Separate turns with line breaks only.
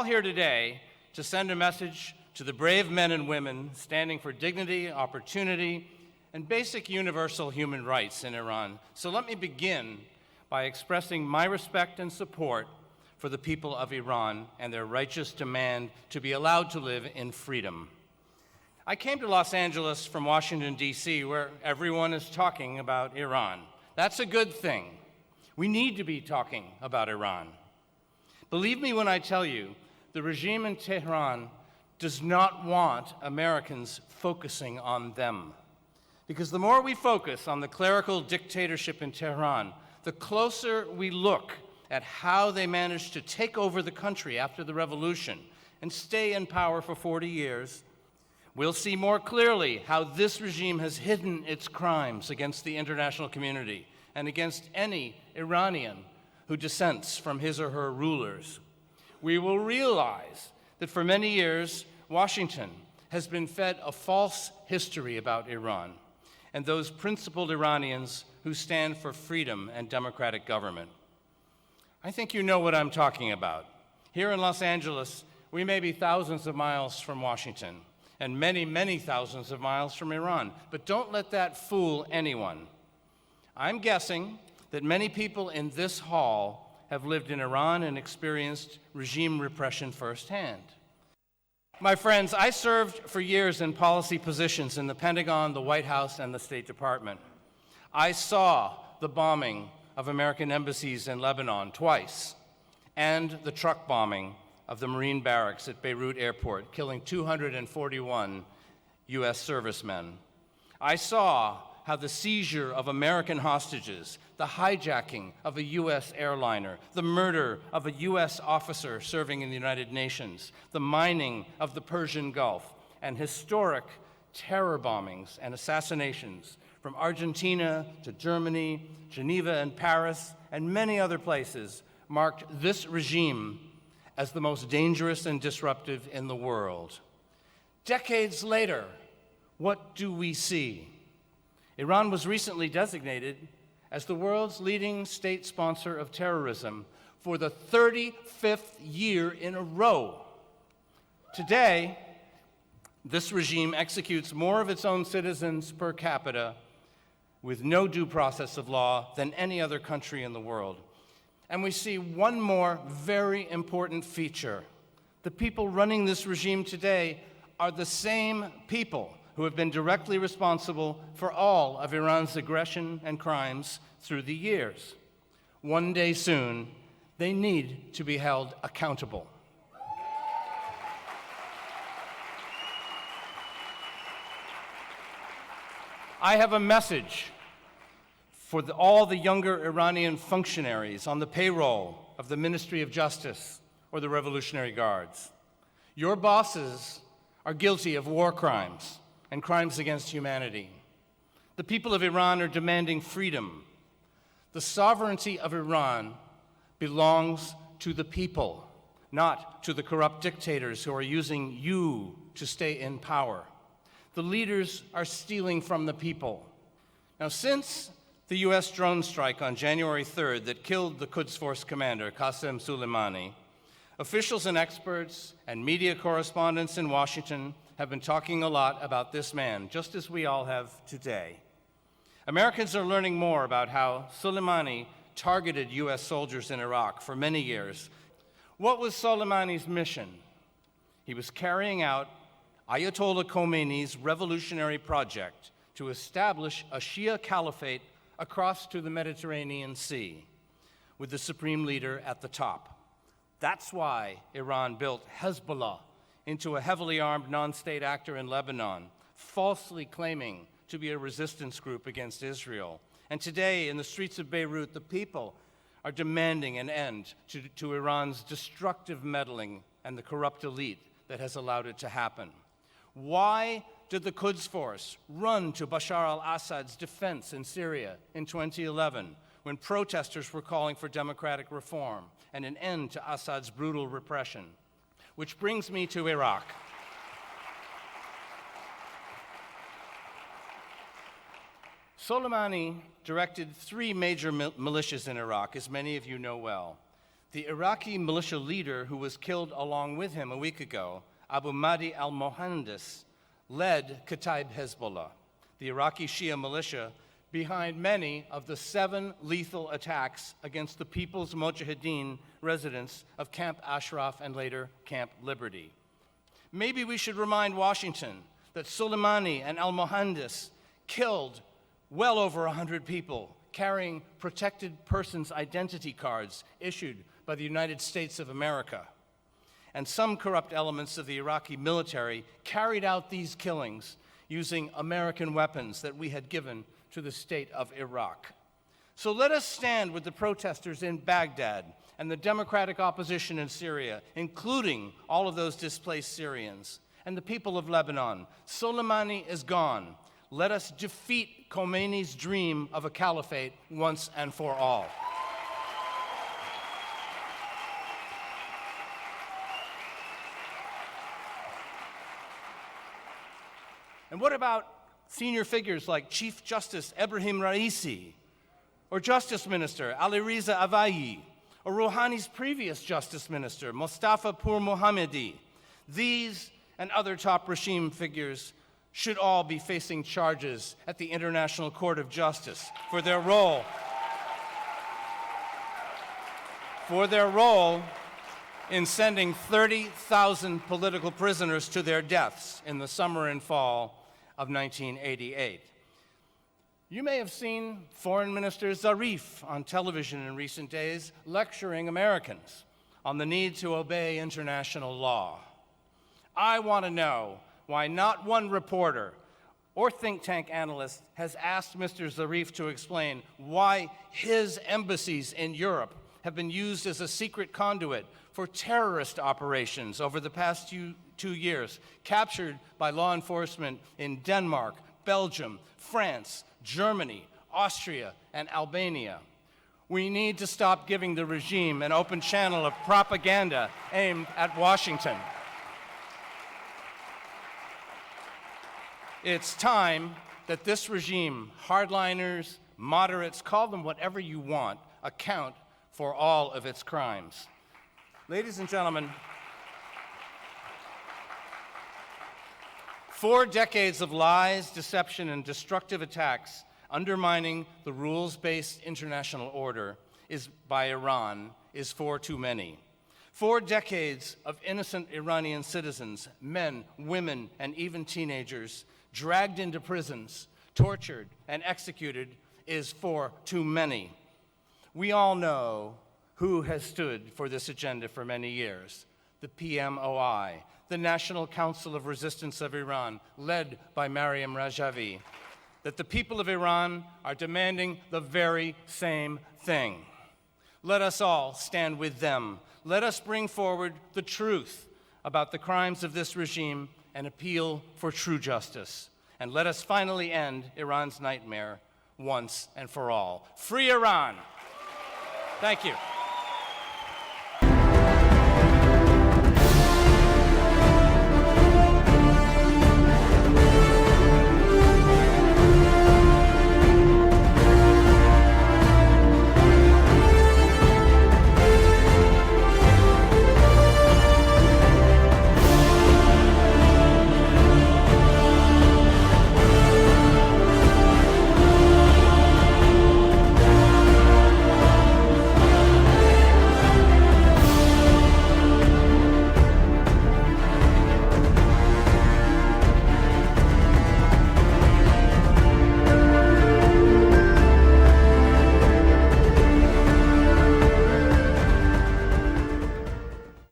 here today to send a message to the brave men and women standing for dignity, opportunity, and basic universal human rights in Iran. So let me begin by expressing my respect and support for the people of Iran and their righteous demand to be allowed to live in freedom. I came to Los Angeles from Washington, D.C., where everyone is talking about Iran. That's a good thing. We need to be talking about Iran. Believe me when I tell you, the regime in Tehran does not want Americans focusing on them. Because the more we focus on the clerical dictatorship in Tehran, the closer we look at how they managed to take over the country after the revolution and stay in power for 40 years, we'll see more clearly how this regime has hidden its crimes against the international community and against any Iranian who dissents from his or her rulers. We will realize that for many years, Washington has been fed a false history about Iran and those principled Iranians who stand for freedom and democratic government. I think you know what I'm talking about. Here in Los Angeles, we may be thousands of miles from Washington and many, many thousands of miles from Iran, but don't let that fool anyone. I'm guessing that many people in this hall have lived in Iran and experienced regime repression firsthand. My friends, I served for years in policy positions in the Pentagon, the White House, and the State Department. I saw the bombing of American embassies in Lebanon twice, and the truck bombing of the Marine barracks at Beirut Airport, killing 241 U.S. servicemen. I saw how the seizure of American hostages, the hijacking of a U.S. airliner, the murder of a U.S. officer serving in the United Nations, the mining of the Persian Gulf, and historic terror bombings and assassinations from Argentina to Germany, Geneva and Paris, and many other places marked this regime as the most dangerous and disruptive in the world. Decades later, what do we see? Iran was recently designated as the world's leading state sponsor of terrorism for the 35th year in a row. Today, this regime executes more of its own citizens per capita with no due process of law than any other country in the world. And we see one more very important feature. The people running this regime today are the same people who have been directly responsible for all of Iran's aggression and crimes through the years. One day soon, they need to be held accountable. I have a message for all the younger Iranian functionaries on the payroll of the Ministry of Justice or the Revolutionary Guards. Your bosses are guilty of war crimes and crimes against humanity. The people of Iran are demanding freedom. The sovereignty of Iran belongs to the people, not to the corrupt dictators who are using you to stay in power. The leaders are stealing from the people. Now, since the U.S. drone strike on January 3rd that killed the Quds Force commander, Qasem Soleimani, officials and experts and media correspondents in Washington have been talking a lot about this man, just as we all have today. Americans are learning more about how Soleimani targeted U.S. soldiers in Iraq for many years. What was Soleimani's mission? He was carrying out Ayatollah Khomeini's revolutionary project to establish a Shia Califate across to the Mediterranean Sea, with the supreme leader at the top. That's why Iran built Hezbollah into a heavily armed non-state actor in Lebanon, falsely claiming to be a resistance group against Israel. And today, in the streets of Beirut, the people are demanding an end to Iran's destructive meddling and the corrupt elite that has allowed it to happen. Why did the Quds Force run to Bashar al-Assad's defense in Syria in 2011 when protesters were calling for democratic reform and an end to Assad's brutal repression? Which brings me to Iraq. Soleimani directed 3 major militias in Iraq, as many of you know well. The Iraqi militia leader who was killed along with him a week ago, Abu Mahdi al-Mohandes, led Kataib Hezbollah, the Iraqi Shia militia behind many of the 7 lethal attacks against the People's Mujahideen residents of Camp Ashraf and later Camp Liberty. Maybe we should remind Washington that Soleimani and al-Mohandes killed well over 100 people carrying protected persons identity cards issued by the United States of America. And some corrupt elements of the Iraqi military carried out these killings using American weapons that we had given to the state of Iraq. So let us stand with the protesters in Baghdad and the democratic opposition in Syria, including all of those displaced Syrians, and the people of Lebanon. Soleimani is gone. Let us defeat Khomeini's dream of a caliphate once and for all. And what about senior figures like Chief Justice Ebrahim Raisi, or Justice Minister Ali Reza Avayi, or Rouhani's previous Justice Minister, Mustafa Pur Mohammadi? These and other top regime figures should all be facing charges at the International Court of Justice for their role in sending 30,000 political prisoners to their deaths in the summer and fall of 1988. You may have seen Foreign Minister Zarif on television in recent days lecturing Americans on the need to obey international law. I want to know why not one reporter or think tank analyst has asked Mr. Zarif to explain why his embassies in Europe have been used as a secret conduit for terrorist operations over the past 2 years, captured by law enforcement in Denmark, Belgium, France, Germany, Austria, and Albania. We need to stop giving the regime an open channel of propaganda aimed at Washington. It's time that this regime, hardliners, moderates, call them whatever you want, account for all of its crimes. Ladies and gentlemen, 4 decades of lies, deception, and destructive attacks undermining the rules-based international order by Iran is 4 too many. 4 decades of innocent Iranian citizens, men, women, and even teenagers, dragged into prisons, tortured, and executed is 4 too many. We all know who has stood for this agenda for many years: the PMOI, the National Council of Resistance of Iran, led by Maryam Rajavi, that the people of Iran are demanding the very same thing. Let us all stand with them. Let us bring forward the truth about the crimes of this regime and appeal for true justice. And let us finally end Iran's nightmare once and for all. Free Iran! Thank you.